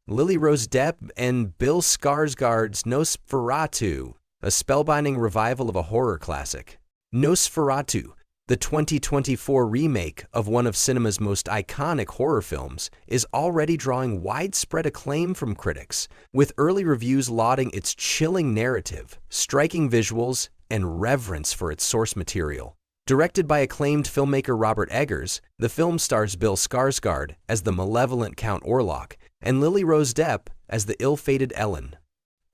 Lily-Rose Depp and Bill Skarsgård's Nosferatu, a spellbinding revival of a horror classic. Nosferatu, the 2024 remake of one of cinema's most iconic horror films, is already drawing widespread acclaim from critics, with early reviews lauding its chilling narrative, striking visuals, and reverence for its source material. Directed by acclaimed filmmaker Robert Eggers, the film stars Bill Skarsgård as the malevolent Count Orlok and Lily-Rose Depp as the ill-fated Ellen.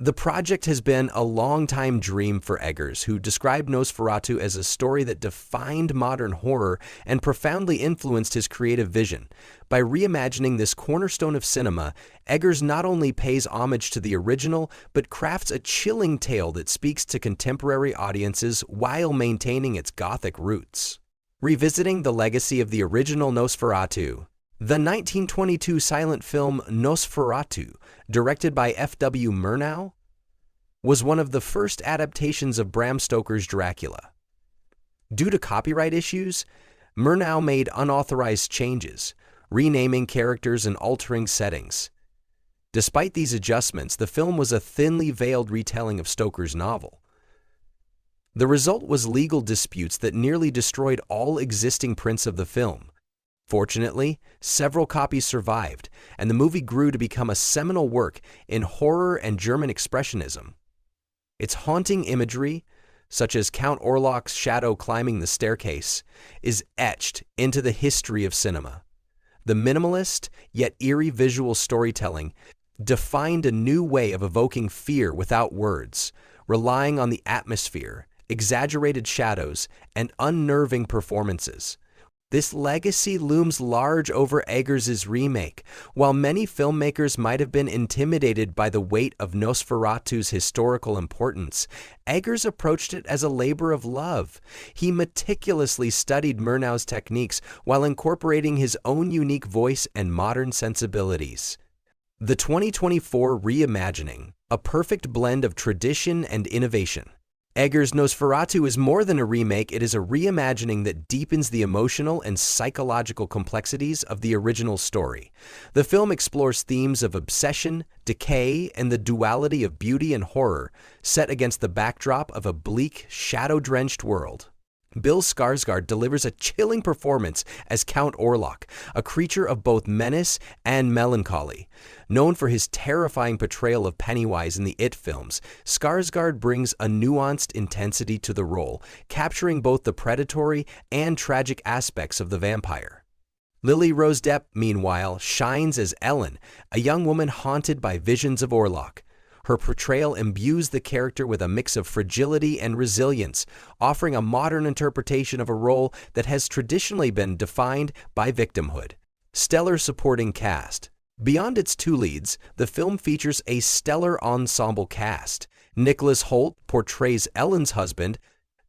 The project has been a long-time dream for Eggers, who described Nosferatu as a story that defined modern horror and profoundly influenced his creative vision. By reimagining this cornerstone of cinema, Eggers not only pays homage to the original, but crafts a chilling tale that speaks to contemporary audiences while maintaining its Gothic roots. Revisiting the legacy of the original Nosferatu, the 1922 silent film Nosferatu, directed by F.W. Murnau, was one of the first adaptations of Bram Stoker's Dracula. Due to copyright issues, Murnau made unauthorized changes, renaming characters and altering settings. Despite these adjustments, the film was a thinly veiled retelling of Stoker's novel. The result was legal disputes that nearly destroyed all existing prints of the film. Fortunately, several copies survived, and the movie grew to become a seminal work in horror and German expressionism. Its haunting imagery, such as Count Orlok's shadow climbing the staircase, is etched into the history of cinema. The minimalist, yet eerie visual storytelling defined a new way of evoking fear without words, relying on the atmosphere, exaggerated shadows, and unnerving performances. This legacy looms large over Eggers' remake. While many filmmakers might have been intimidated by the weight of Nosferatu's historical importance, Eggers approached it as a labor of love. He meticulously studied Murnau's techniques while incorporating his own unique voice and modern sensibilities. The 2024 reimagining, a perfect blend of tradition and innovation. Eggers' Nosferatu is more than a remake, it is a reimagining that deepens the emotional and psychological complexities of the original story. The film explores themes of obsession, decay, and the duality of beauty and horror, set against the backdrop of a bleak, shadow-drenched world. Bill Skarsgård delivers a chilling performance as Count Orlok, a creature of both menace and melancholy. Known for his terrifying portrayal of Pennywise in the It films, Skarsgård brings a nuanced intensity to the role, capturing both the predatory and tragic aspects of the vampire. Lily-Rose Depp, meanwhile, shines as Ellen, a young woman haunted by visions of Orlok. Her portrayal imbues the character with a mix of fragility and resilience, offering a modern interpretation of a role that has traditionally been defined by victimhood. Stellar supporting cast. Beyond its two leads, the film features a stellar ensemble cast. Nicholas Hoult portrays Ellen's husband,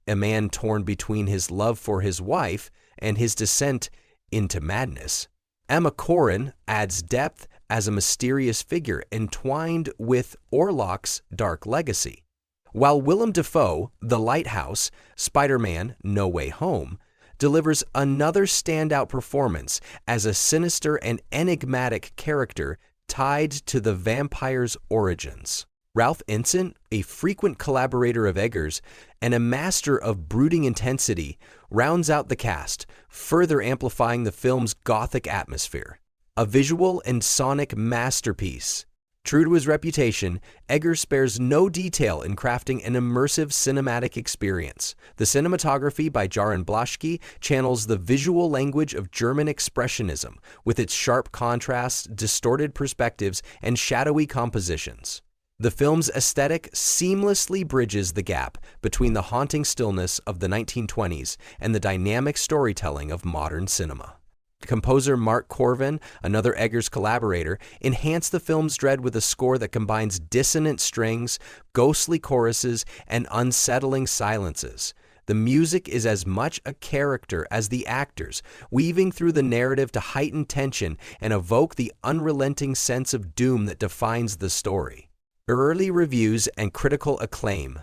a man torn between his love for his wife and his descent into madness. Emma Corrin adds depth as a mysterious figure entwined with Orlok's dark legacy. While Willem Dafoe, The Lighthouse, Spider-Man: No Way Home, delivers another standout performance as a sinister and enigmatic character tied to the vampire's origins. Ralph Ineson, a frequent collaborator of Eggers and a master of brooding intensity, rounds out the cast, further amplifying the film's gothic atmosphere. A visual and sonic masterpiece. True to his reputation, Eggers spares no detail in crafting an immersive cinematic experience. The cinematography by Jaron Blaschke channels the visual language of German expressionism, with its sharp contrasts, distorted perspectives, and shadowy compositions. The film's aesthetic seamlessly bridges the gap between the haunting stillness of the 1920s and the dynamic storytelling of modern cinema. Composer Mark Corvin, another Eggers collaborator, enhanced the film's dread with a score that combines dissonant strings, ghostly choruses, and unsettling silences. The music is as much a character as the actors, weaving through the narrative to heighten tension and evoke the unrelenting sense of doom that defines the story. Early reviews and critical acclaim.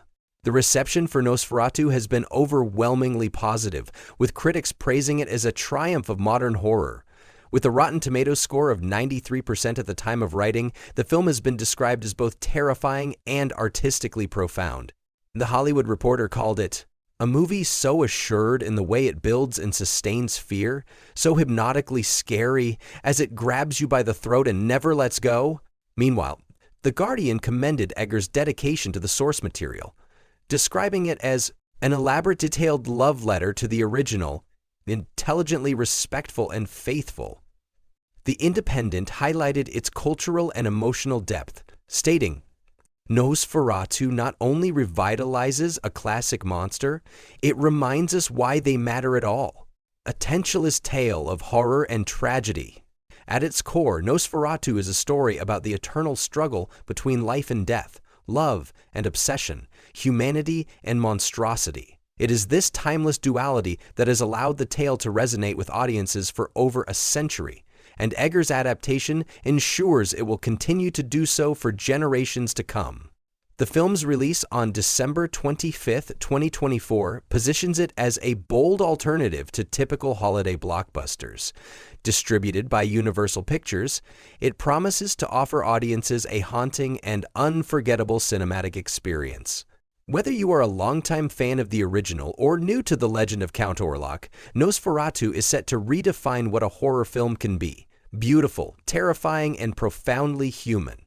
The reception for Nosferatu has been overwhelmingly positive, with critics praising it as a triumph of modern horror. With a Rotten Tomatoes score of 93% at the time of writing, the film has been described as both terrifying and artistically profound. The Hollywood Reporter called it a movie so assured in the way it builds and sustains fear, so hypnotically scary as it grabs you by the throat and never lets go. Meanwhile, The Guardian commended Eggers' dedication to the source material, describing it as an elaborate, detailed love letter to the original, intelligently respectful and faithful. The Independent highlighted its cultural and emotional depth, stating, Nosferatu not only revitalizes a classic monster, it reminds us why they matter at all. A tensionless tale of horror and tragedy. At its core, Nosferatu is a story about the eternal struggle between life and death, love and obsession, humanity and monstrosity. It is this timeless duality that has allowed the tale to resonate with audiences for over a century, and Eggers' adaptation ensures it will continue to do so for generations to come. The film's release on December 25, 2024, positions it as a bold alternative to typical holiday blockbusters. Distributed by Universal Pictures, it promises to offer audiences a haunting and unforgettable cinematic experience. Whether you are a longtime fan of the original or new to the legend of Count Orlok, Nosferatu is set to redefine what a horror film can be: beautiful, terrifying, and profoundly human.